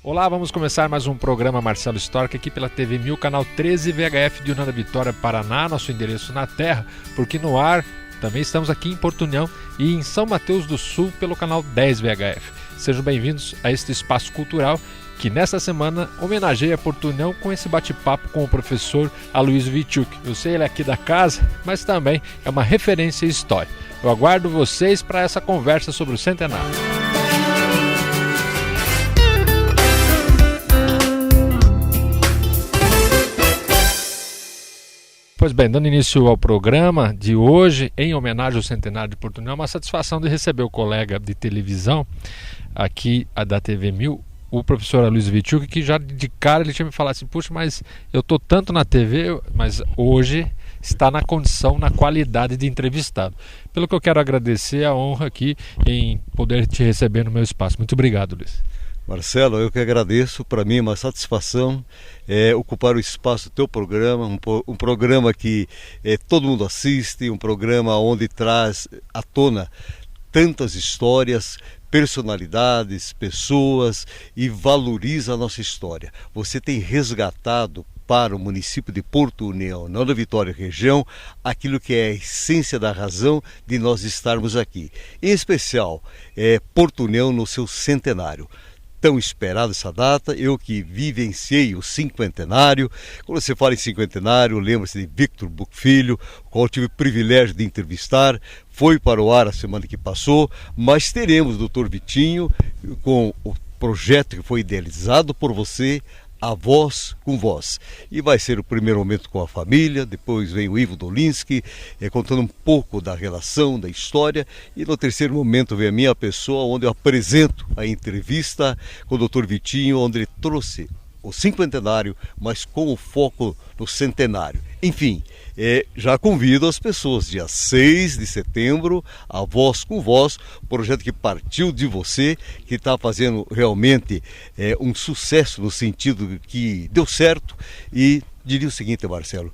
Olá, vamos começar mais um programa Marcelo Storck aqui pela TV 1000, canal 13 VHF de União da Vitória, Paraná, nosso endereço na terra, porque no ar também estamos aqui em Porto União e em São Mateus do Sul pelo canal 10 VHF. Sejam bem-vindos a este espaço cultural que nesta semana homenageia Porto União com esse bate-papo com o professor Aloysio Witschuk. Eu sei, ele é aqui da casa, mas também é uma referência em história. Eu aguardo vocês para essa conversa sobre o centenário. Pois bem, dando início ao programa de hoje, em homenagem ao centenário de Porto União, é uma satisfação de receber o colega de televisão aqui da TV 1000, o professor Aloysio Witschuk, que já de cara ele tinha me falado assim, puxa, mas eu estou tanto na TV, mas hoje está na condição, na qualidade de entrevistado. Pelo que eu quero agradecer a honra aqui em poder te receber no meu espaço. Muito obrigado, Luiz. Marcelo, eu que agradeço. Para mim é uma satisfação ocupar o espaço do teu programa, um programa que todo mundo assiste, um programa onde traz à tona tantas histórias, personalidades, pessoas e valoriza a nossa história. Você tem resgatado para o município de Porto União, União da Vitória região, aquilo que é a essência da razão de nós estarmos aqui. Em especial, Porto União no seu centenário. Tão esperada essa data, eu que vivenciei o cinquentenário. Quando você fala em cinquentenário, lembra-se de Victor Buck Filho, o qual eu tive o privilégio de entrevistar, foi para o ar a semana que passou, mas teremos o Dr. Vitinho com o projeto que foi idealizado por você, A Voz com Voz. E vai ser o primeiro momento com a família, depois vem o Ivo Dolinski, contando um pouco da relação, da história, e no terceiro momento vem a minha pessoa, onde eu apresento a entrevista com o Dr. Vitinho, onde ele trouxe o cinquentenário, mas com o foco no centenário. Enfim, já convido as pessoas, dia 6 de setembro, A Voz com Voz, projeto que partiu de você, que está fazendo realmente um sucesso no sentido que deu certo. E diria o seguinte, Marcelo,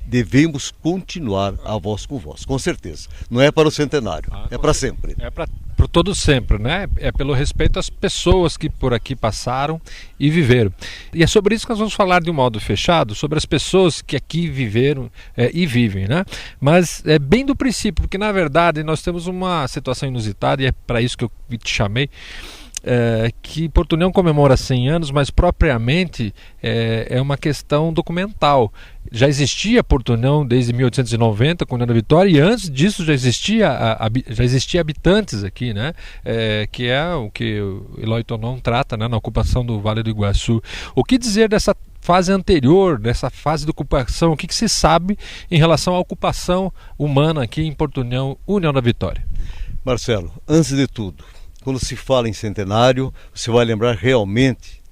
devemos continuar A Voz com Voz, com certeza. Não é para o centenário, é para sempre. É para todo sempre, né? É pelo respeito às pessoas que por aqui passaram e viveram. E é sobre isso que nós vamos falar de um modo fechado, sobre as pessoas que aqui viveram e vivem, né? Mas é bem do princípio, porque na verdade nós temos uma situação inusitada, e é para isso que eu te chamei, que Porto União comemora 100 anos, mas propriamente é uma questão documental. Já existia Porto União desde 1890 com a União da Vitória, e antes disso já existia habitantes aqui, né? Que é o que o Eloy Tonon trata, né? Na ocupação do Vale do Iguaçu. O que dizer dessa fase anterior, dessa fase de ocupação? O que se sabe em relação à ocupação humana aqui em Porto União, União da Vitória? Marcelo, antes de tudo, quando se fala em centenário, você vai lembrar realmente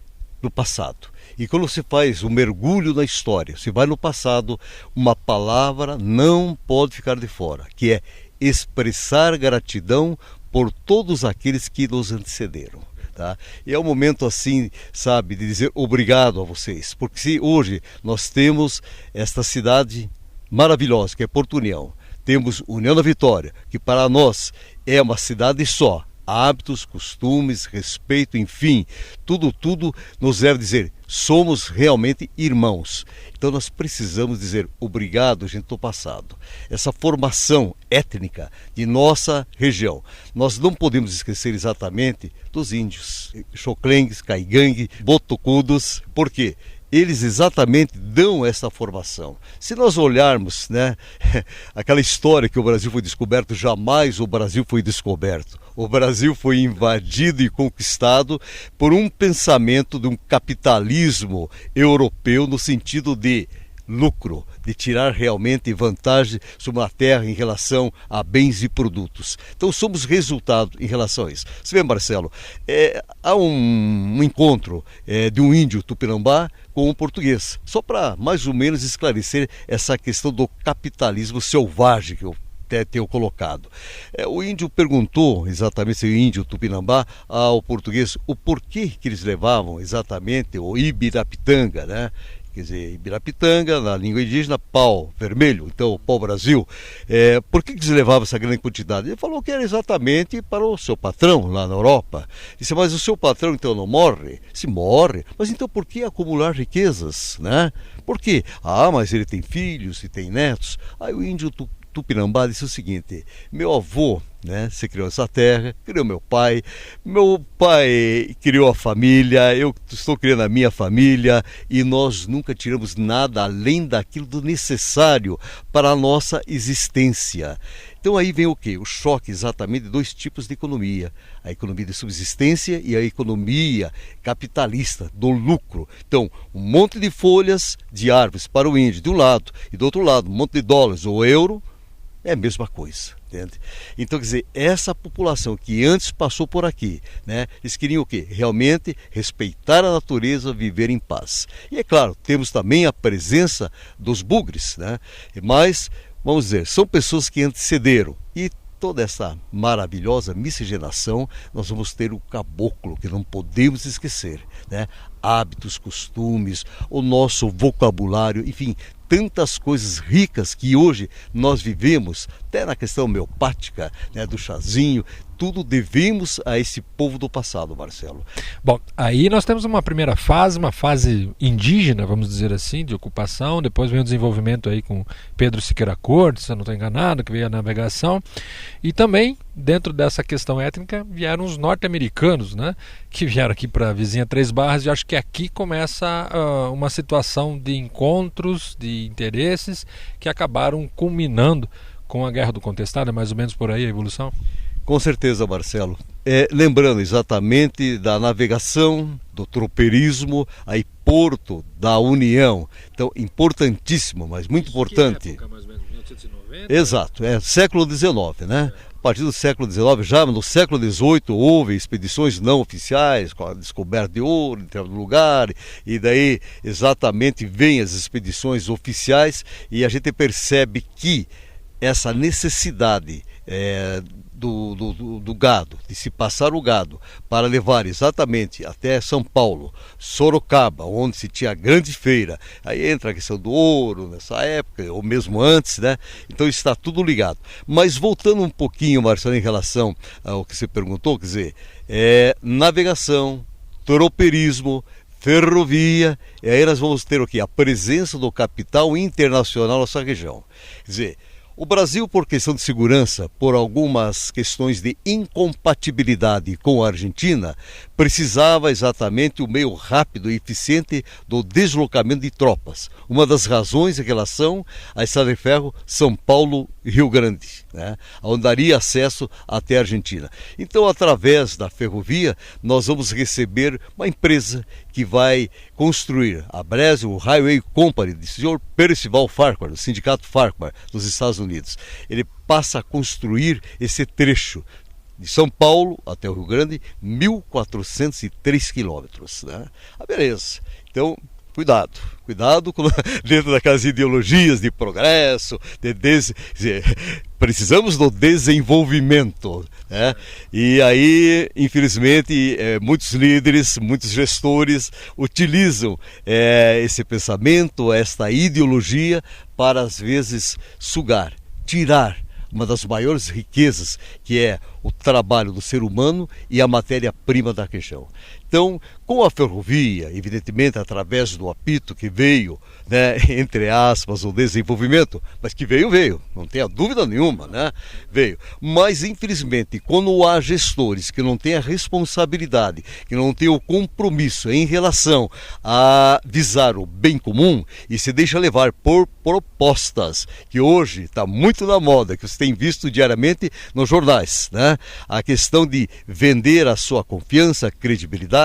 do passado. E quando você faz um mergulho na história, você vai no passado, uma palavra não pode ficar de fora, que é expressar gratidão por todos aqueles que nos antecederam. Tá? E é um momento assim, sabe, de dizer obrigado a vocês, porque se hoje nós temos esta cidade maravilhosa, que é Porto União, temos União da Vitória, que para nós é uma cidade só, hábitos, costumes, respeito, enfim, tudo nos deve dizer, somos realmente irmãos. Então nós precisamos dizer obrigado, gente do passado. Essa formação étnica de nossa região, nós não podemos esquecer exatamente dos índios, xoclengues, caigangue, botocudos, por quê? Eles exatamente dão essa formação. Se nós olharmos, né, aquela história que o Brasil foi descoberto, jamais o Brasil foi descoberto. O Brasil foi invadido e conquistado por um pensamento de um capitalismo europeu no sentido de lucro, de tirar realmente vantagem sobre a terra em relação a bens e produtos. Então somos resultado em relação a isso. Você vê, Marcelo, há um encontro de um índio tupinambá com um português, só para mais ou menos esclarecer essa questão do capitalismo selvagem que eu tenho colocado. O índio perguntou exatamente, o índio tupinambá, ao português o porquê que eles levavam exatamente o Ibirapitanga, né? quer dizer, Ibirapitanga, na língua indígena, pau vermelho, então pau-brasil. Por que eles levavam essa grande quantidade? Ele falou que era exatamente para o seu patrão lá na Europa. Disse, mas o seu patrão então não morre? Se morre, mas então por que acumular riquezas, né? Por quê? Ah, mas ele tem filhos e tem netos. Aí o índio Tupinambá disse o seguinte, meu avô, né, se criou essa terra, criou meu pai criou a família, eu estou criando a minha família e nós nunca tiramos nada além daquilo do necessário para a nossa existência. Então aí vem o quê? O choque exatamente de dois tipos de economia, a economia de subsistência e a economia capitalista, do lucro. Então, um monte de folhas de árvores para o índio de um lado e do outro lado, um monte de dólares ou euro, é a mesma coisa, entende? Então, quer dizer, essa população que antes passou por aqui, né, eles queriam o quê? Realmente respeitar a natureza, viver em paz. E é claro, temos também a presença dos bugres, né? Mas, vamos dizer, são pessoas que antecederam. E toda essa maravilhosa miscigenação, nós vamos ter o caboclo, que não podemos esquecer, né? Hábitos, costumes, o nosso vocabulário, enfim, tantas coisas ricas que hoje nós vivemos, até na questão homeopática, né, do chazinho, tudo devemos a esse povo do passado, Marcelo. Bom, aí nós temos uma primeira fase, uma fase indígena, vamos dizer assim, de ocupação, depois vem o desenvolvimento aí com Pedro Siqueira Cortes, se eu não estou enganado, que veio a navegação, e também, dentro dessa questão étnica, vieram os norte-americanos, né, que vieram aqui para a vizinha Três Barras, e acho que aqui começa uma situação de encontros, de interesses, que acabaram culminando com a Guerra do Contestado, é mais ou menos por aí a evolução? Com certeza, Marcelo. Lembrando exatamente da navegação, do tropeirismo, aí Porto da União. Então, importantíssimo, mas muito importante. Que época, mais ou menos, 1990? Exato, século XIX, né? A partir do século XIX, já no século XVIII, houve expedições não oficiais, com a descoberta de ouro em determinado lugar, e daí exatamente vêm as expedições oficiais, e a gente percebe que essa necessidade do gado, de se passar o gado para levar exatamente até São Paulo, Sorocaba, onde se tinha a grande feira, aí entra a questão do ouro nessa época, ou mesmo antes, né? Então está tudo ligado. Mas voltando um pouquinho, Marcelo, em relação ao que você perguntou, quer dizer, navegação, tropeirismo, ferrovia, e aí nós vamos ter o quê? A presença do capital internacional nessa região. Quer dizer, o Brasil, por questão de segurança, por algumas questões de incompatibilidade com a Argentina, precisava exatamente o meio rápido e eficiente do deslocamento de tropas. Uma das razões em relação à estrada de ferro São Paulo-Rio Grande, né, onde daria acesso até a Argentina. Então, através da ferrovia, nós vamos receber uma empresa que vai construir a Brazil Highway Company, do senhor Percival Farquhar, do sindicato Farquhar, dos Estados Unidos. Ele passa a construir esse trecho de São Paulo até o Rio Grande, 1.403 quilômetros, né? Beleza. Então, cuidado dentro daquelas ideologias de progresso, precisamos do desenvolvimento, né? E aí, infelizmente, muitos líderes, muitos gestores utilizam esse pensamento, esta ideologia para, às vezes, sugar, tirar uma das maiores riquezas, que é o trabalho do ser humano e a matéria-prima da região. Então, com a ferrovia, evidentemente através do apito que veio, né, entre aspas, o desenvolvimento, mas que veio, não tenha dúvida nenhuma, né, veio. Mas, infelizmente, quando há gestores que não têm a responsabilidade, que não têm o compromisso em relação a visar o bem comum e se deixa levar por propostas, que hoje está muito na moda, que você tem visto diariamente nos jornais, né, a questão de vender a sua confiança, credibilidade,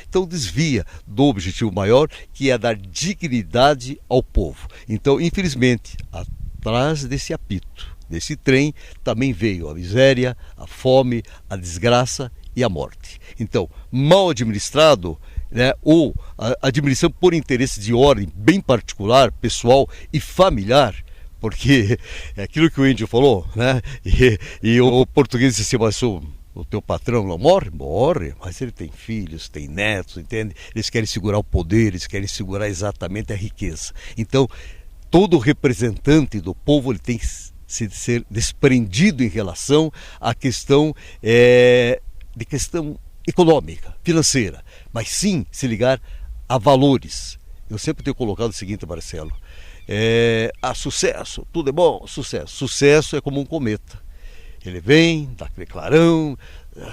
então desvia do objetivo maior, que é dar dignidade ao povo. Então, infelizmente, atrás desse apito, desse trem, também veio a miséria, a fome, a desgraça e a morte. Então, mal administrado, né, ou a administração por interesse de ordem bem particular, pessoal e familiar, porque é aquilo que o índio falou, né? E o português disse assim, mas O teu patrão não morre? Morre, mas ele tem filhos, tem netos, entende? Eles querem segurar o poder, eles querem segurar exatamente a riqueza. Então, todo representante do povo ele tem que se ser desprendido em relação à questão de questão econômica, financeira, mas sim se ligar a valores. Eu sempre tenho colocado o seguinte, Marcelo, sucesso, tudo é bom, sucesso. Sucesso é como um cometa. Ele vem, dá aquele clarão,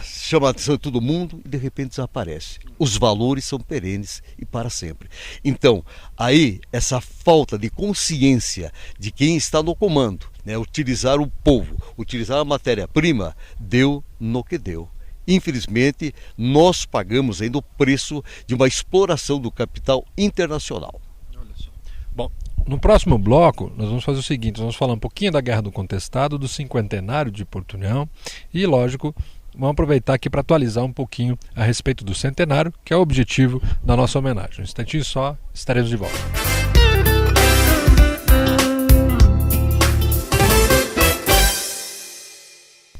chama a atenção de todo mundo e de repente desaparece. Os valores são perenes e para sempre. Então, aí, essa falta de consciência de quem está no comando, né, utilizar o povo, utilizar a matéria-prima, deu no que deu. Infelizmente, nós pagamos ainda o preço de uma exploração do capital internacional. Olha só. Bom, no próximo bloco, nós vamos fazer o seguinte, vamos falar um pouquinho da Guerra do Contestado, do cinquentenário de Porto União e, lógico, vamos aproveitar aqui para atualizar um pouquinho a respeito do centenário, que é o objetivo da nossa homenagem. Um instantinho só, estaremos de volta.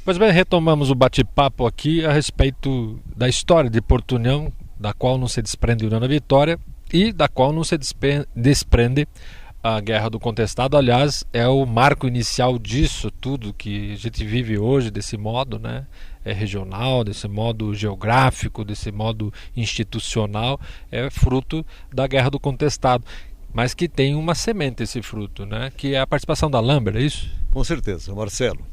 Pois bem, retomamos o bate-papo aqui a respeito da história de Porto União, da qual não se desprende União da Vitória e da qual não se desprende a Guerra do Contestado. Aliás, é o marco inicial disso tudo que a gente vive hoje, desse modo, né, regional, desse modo geográfico, desse modo institucional, é fruto da Guerra do Contestado, mas que tem uma semente esse fruto, né, que é a participação da Lambert, é isso? Com certeza, Marcelo.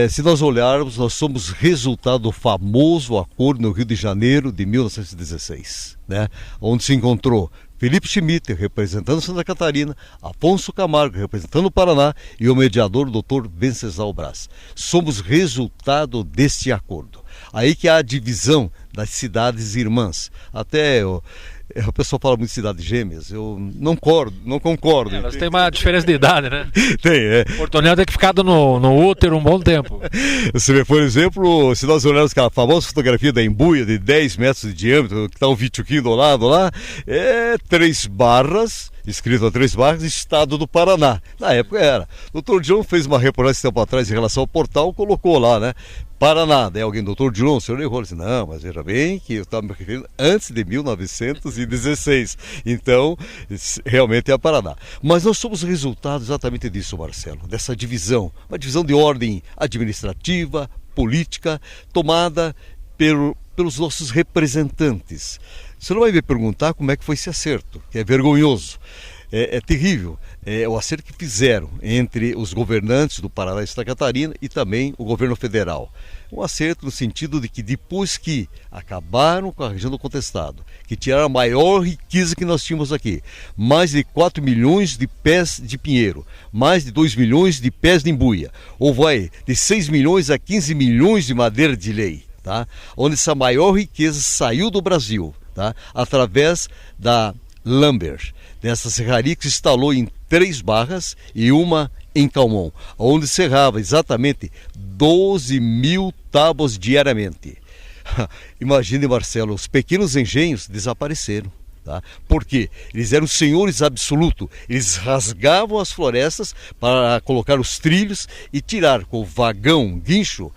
Se nós olharmos, nós somos resultado do famoso acordo no Rio de Janeiro de 1916, né, onde se encontrou Felipe Schmidt, representando Santa Catarina, Afonso Camargo, representando o Paraná, e o mediador, o Dr. Venceslau Braz. Somos resultado deste acordo. Aí que há a divisão das cidades irmãs. Até o pessoal fala muito de cidades gêmeas, eu não concordo. Elas têm uma diferença de idade, né? Tem, Porto União tem que ficar no útero um bom tempo. Você vê, por exemplo, se nós olharmos aquela famosa fotografia da Embuia de 10 metros de diâmetro, que está um Vituquinho do lado lá, 3 barras, escrito a 3 barras, Estado do Paraná. Na época era. O Dr. John fez uma reportagem esse tempo atrás em relação ao portal, colocou lá, né? Paraná, daí alguém, Dr. John, o senhor errou. Ele disse, não, mas veja bem que eu estava me referindo antes de 1916. Então, realmente é Paraná. Mas nós somos resultado exatamente disso, Marcelo, dessa divisão. Uma divisão de ordem administrativa, política, tomada pelos nossos representantes. Você não vai me perguntar como é que foi esse acerto, que é vergonhoso. É terrível o acerto que fizeram entre os governantes do Paraná e Santa Catarina e também o governo federal. Um acerto no sentido de que depois que acabaram com a região do Contestado, que tiraram a maior riqueza que nós tínhamos aqui, mais de 4 milhões de pés de pinheiro, mais de 2 milhões de pés de embuia, ou vai de 6 milhões a 15 milhões de madeira de lei, tá? Onde essa maior riqueza saiu do Brasil, tá? Através da Lambert, nessa serraria que se instalou em 3 barras e uma em Calmon, onde serrava exatamente 12 mil tábuas diariamente. Imagine, Marcelo, os pequenos engenhos desapareceram. Tá? Porque eles eram senhores absolutos, eles rasgavam as florestas para colocar os trilhos e tirar com o vagão, guincho,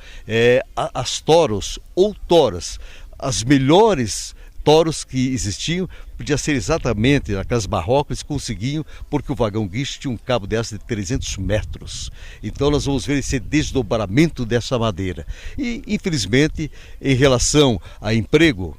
as toros ou toras, as melhores toros que existiam, podia ser exatamente naquelas barrocas que conseguiam, porque o vagão guincho tinha um cabo dessa de 300 metros. Então nós vamos ver esse desdobramento dessa madeira. E, infelizmente, em relação a emprego,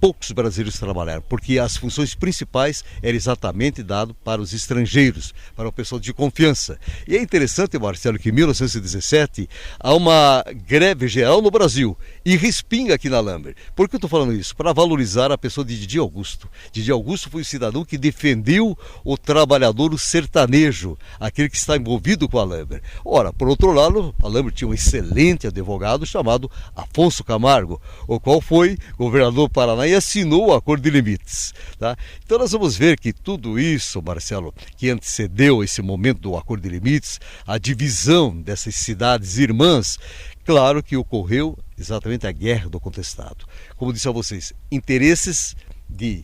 poucos brasileiros trabalharam, porque as funções principais eram exatamente dadas para os estrangeiros, para o pessoal de confiança. E é interessante, Marcelo, que em 1917 há uma greve geral no Brasil e respinga aqui na Lambert. Por que eu estou falando isso? Para valorizar a pessoa de Didi Augusto. Didi Augusto foi o cidadão que defendeu o trabalhador, o sertanejo, aquele que está envolvido com a Lambert. Ora, por outro lado, a Lambert tinha um excelente advogado chamado Afonso Camargo, o qual foi governador do Paraná e assinou o Acordo de Limites. Tá? Então nós vamos ver que tudo isso, Marcelo, que antecedeu esse momento do Acordo de Limites, a divisão dessas cidades irmãs, claro que ocorreu exatamente a Guerra do Contestado. Como disse a vocês, interesses de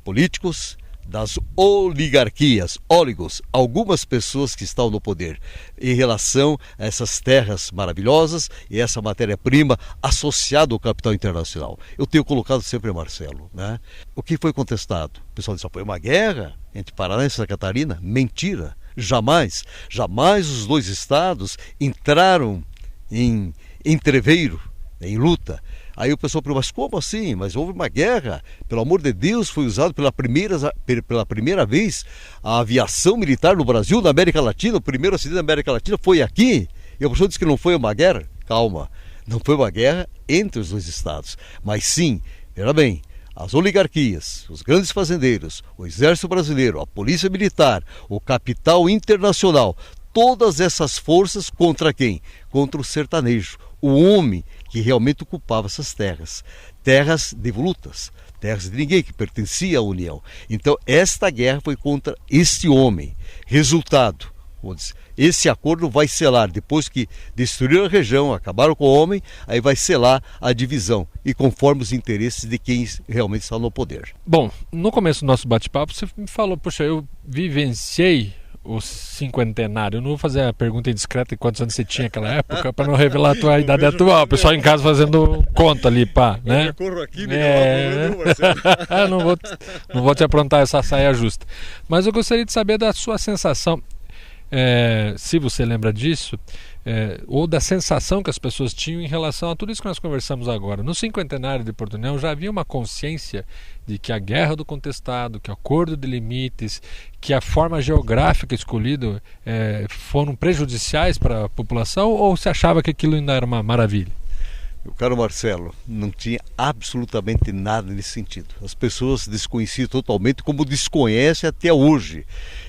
políticos, das oligarquias, óligos, algumas pessoas que estão no poder, em relação a essas terras maravilhosas e essa matéria-prima associada ao capital internacional. Eu tenho colocado sempre, Marcelo, né? O que foi contestado? O pessoal disse, foi uma guerra entre Paraná e Santa Catarina? Mentira, jamais os dois estados entraram em entreveiro, em luta. Aí o pessoal perguntou, mas como assim? Mas houve uma guerra, pelo amor de Deus, foi usado pela primeira vez a aviação militar no Brasil, na América Latina, o primeiro acidente da América Latina foi aqui. E o professor disse que não foi uma guerra? Calma, não foi uma guerra entre os dois estados, mas sim, veja bem, as oligarquias, os grandes fazendeiros, o exército brasileiro, a polícia militar, o capital internacional, todas essas forças contra quem? Contra o sertanejo, o homem que realmente ocupava essas terras, terras devolutas, terras de ninguém, que pertencia à União. Então esta guerra foi contra este homem. Resultado, esse acordo vai selar, depois que destruíram a região, acabaram com o homem, aí vai selar a divisão e conforme os interesses de quem realmente está no poder. Bom, no começo do nosso bate-papo você me falou, poxa, eu vivenciei o cinquentenário. Eu não vou fazer a pergunta indiscreta de quantos anos você tinha naquela época para não revelar a tua idade atual. O pessoal em casa fazendo conta ali, pá, né? Eu corro aqui, não vou te aprontar essa saia justa. Mas eu gostaria de saber da sua sensação, se você lembra disso, ou da sensação que as pessoas tinham em relação a tudo isso que nós conversamos agora. No cinquentenário de Porto União já havia uma consciência de que a guerra do contestado, que o acordo de limites, que a forma geográfica escolhida foram prejudiciais para a população, ou se achava que aquilo ainda era uma maravilha? Meu caro Marcelo, não tinha absolutamente nada nesse sentido. As pessoas desconheciam totalmente, como desconhecem até hoje.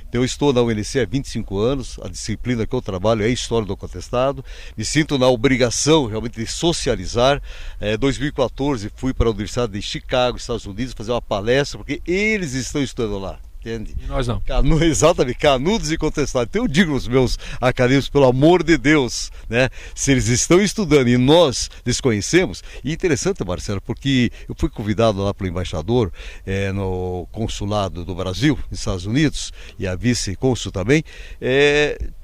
Então eu estou na UNC há 25 anos, a disciplina que eu trabalho é a História do Contestado, me sinto na obrigação realmente de socializar. Em 2014 fui para a Universidade de Chicago, Estados Unidos, fazer uma palestra, porque eles estão estudando lá. Entende? E nós não. Exatamente, canudos e contestados. Então eu digo aos meus acadêmicos, pelo amor de Deus, né? Se eles estão estudando e nós desconhecemos, e interessante, Marcelo, porque eu fui convidado lá pelo embaixador no consulado do Brasil, nos Estados Unidos, e a vice-cônsul também,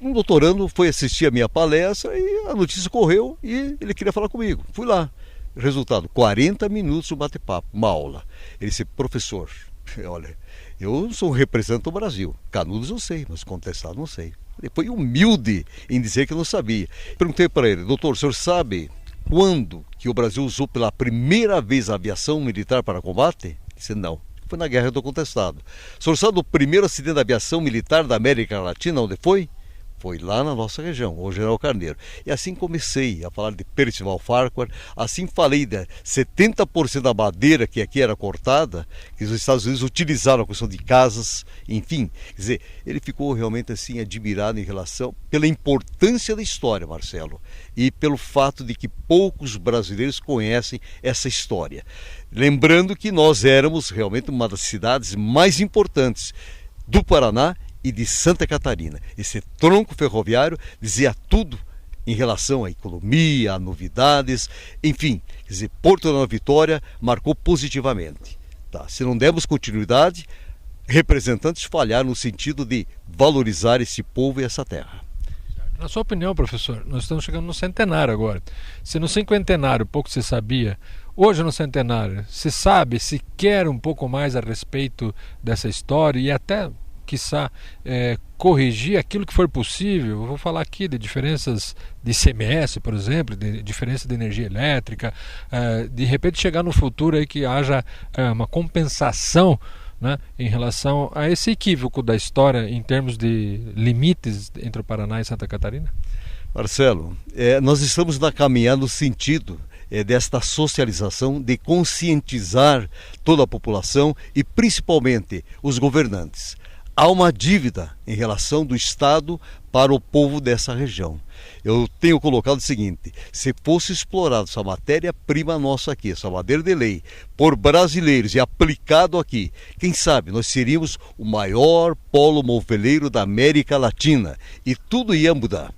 um doutorando foi assistir a minha palestra e a notícia correu e ele queria falar comigo. Fui lá. Resultado, 40 minutos de bate-papo, uma aula. Ele disse, professor, olha, eu sou um representante do Brasil. Canudos eu sei, mas contestado não sei. Ele foi humilde em dizer que não sabia. Perguntei para ele, doutor, o senhor sabe quando que o Brasil usou pela primeira vez a aviação militar para combate? Ele disse, não. Foi na Guerra do Contestado. O senhor sabe do primeiro acidente da aviação militar da América Latina, onde foi? Foi lá na nossa região, o General Carneiro. E assim comecei a falar de Percival Farquhar, assim falei de 70% da madeira que aqui era cortada, que os Estados Unidos utilizaram a questão de casas, enfim. Quer dizer, ele ficou realmente assim admirado em relação, pela importância da história, Marcelo, e pelo fato de que poucos brasileiros conhecem essa história. Lembrando que nós éramos realmente uma das cidades mais importantes do Paraná e de Santa Catarina. Esse tronco ferroviário dizia tudo em relação à economia, a novidades, enfim, quer dizer, Porto da Vitória marcou positivamente. Tá? Se não demos continuidade, representantes falharam no sentido de valorizar esse povo e essa terra. Na sua opinião, professor, nós estamos chegando no centenário agora. Se no cinquentenário pouco se sabia, hoje no centenário se sabe, se quer um pouco mais a respeito dessa história e até quiçá corrigir aquilo que for possível. Eu vou falar aqui de diferenças de ICMS, por exemplo, de diferença de energia elétrica, de repente chegar no futuro aí que haja uma compensação, né, em relação a esse equívoco da história em termos de limites entre o Paraná e Santa Catarina? Marcelo, nós estamos na caminhada no sentido desta socialização, de conscientizar toda a população e principalmente os governantes. Há uma dívida em relação do Estado para o povo dessa região. eu tenho colocado o seguinte: se fosse explorado essa matéria-prima nossa aqui, essa madeira de lei, por brasileiros e aplicado aqui, quem sabe nós seríamos o maior polo moveleiro da América Latina e tudo ia mudar.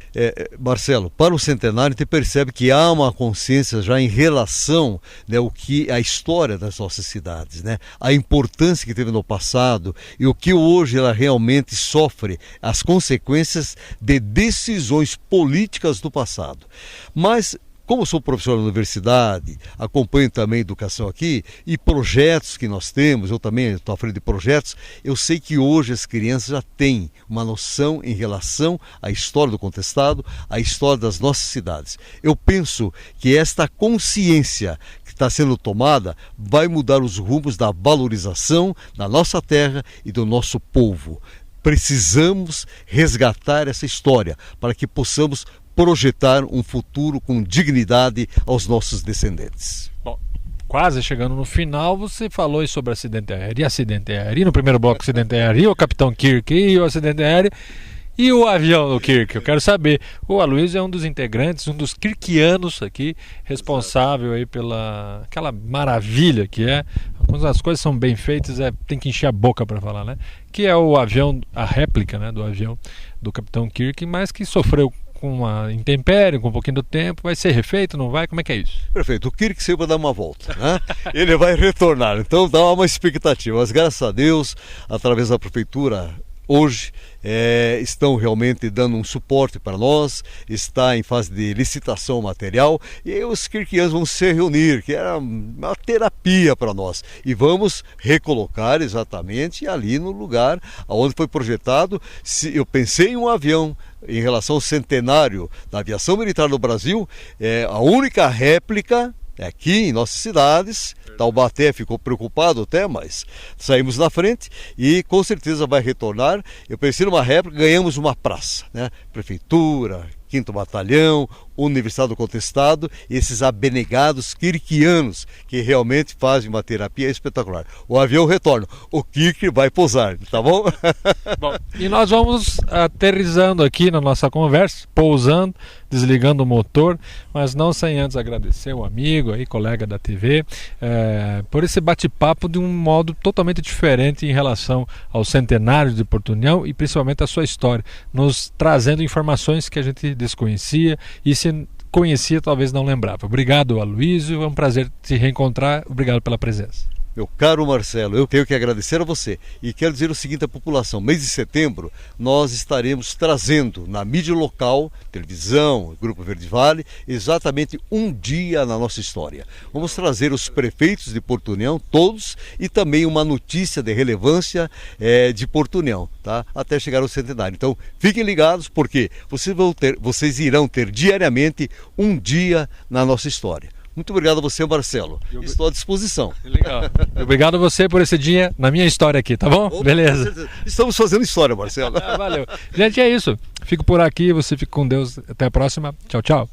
Marcelo, para o centenário a gente percebe que há uma consciência já em relação, né, a história das nossas cidades, né, a importância que teve no passado e o que hoje ela realmente sofre, as consequências de decisões políticas do passado. Mas como eu sou professor da universidade, acompanho também educação aqui e projetos que nós temos, eu também estou à frente de projetos, eu sei que hoje as crianças já têm uma noção em relação à história do contestado, à história das nossas cidades. Eu penso que esta consciência que está sendo tomada vai mudar os rumos da valorização da nossa terra e do nosso povo. Precisamos resgatar essa história para que possamos projetar um futuro com dignidade aos nossos descendentes. Bom, quase chegando no final, você falou aí sobre acidente aéreo, e no primeiro bloco acidente aéreo, e o Capitão Kirk, e o acidente aéreo, e o avião do Kirk. Eu quero saber, o Aloysio é um dos integrantes, um dos kirkianos aqui, responsável aí pela aquela maravilha que é, quando as coisas são bem feitas, tem que encher a boca para falar, né? Que é o avião, a réplica, né, do avião do Capitão Kirk, mas que sofreu com uma intempérie, com um pouquinho do tempo, vai ser refeito, não vai? Como é que é isso? Perfeito, o Kirk sempre vai dar uma volta, né? Ele vai retornar, então dá uma expectativa, mas graças a Deus, através da prefeitura, hoje estão realmente dando um suporte para nós, está em fase de licitação material e os kirkianos vão se reunir, que era uma terapia para nós, e vamos recolocar exatamente ali no lugar onde foi projetado. Eu pensei em um avião em relação ao centenário da aviação militar do Brasil, a única réplica aqui em nossas cidades. Taubaté ficou preocupado até, mas saímos na frente e com certeza vai retornar. Eu pensei numa réplica, ganhamos uma praça, né? Prefeitura, 5º Batalhão, Universidade do Contestado, esses abnegados kirkianos que realmente fazem uma terapia espetacular. O avião retorna, o Kirk vai pousar, tá bom? Bom, e nós vamos aterrissando aqui na nossa conversa, pousando, desligando o motor, mas não sem antes agradecer o amigo aí, colega da TV, por esse bate-papo de um modo totalmente diferente em relação ao centenário de Porto União e principalmente a sua história, nos trazendo informações que a gente desconhecia e se conhecia talvez não lembrava. Obrigado, Aloysio, é um prazer te reencontrar, obrigado pela presença. Meu caro Marcelo, eu tenho que agradecer a você e quero dizer o seguinte à população: mês de setembro nós estaremos trazendo na mídia local, televisão, Grupo Verde Vale, exatamente um dia na nossa história. Vamos trazer os prefeitos de Porto União, todos, e também uma notícia de relevância de Porto União, tá? Até chegar ao centenário. Então fiquem ligados porque vocês irão ter diariamente um dia na nossa história. Muito obrigado a você, Marcelo. Estou à disposição. Legal. Obrigado a você por esse dia na minha história aqui, tá bom? Opa, beleza. Estamos fazendo história, Marcelo. Valeu. Gente, é isso. Fico por aqui, você fica com Deus. Até a próxima. Tchau, tchau.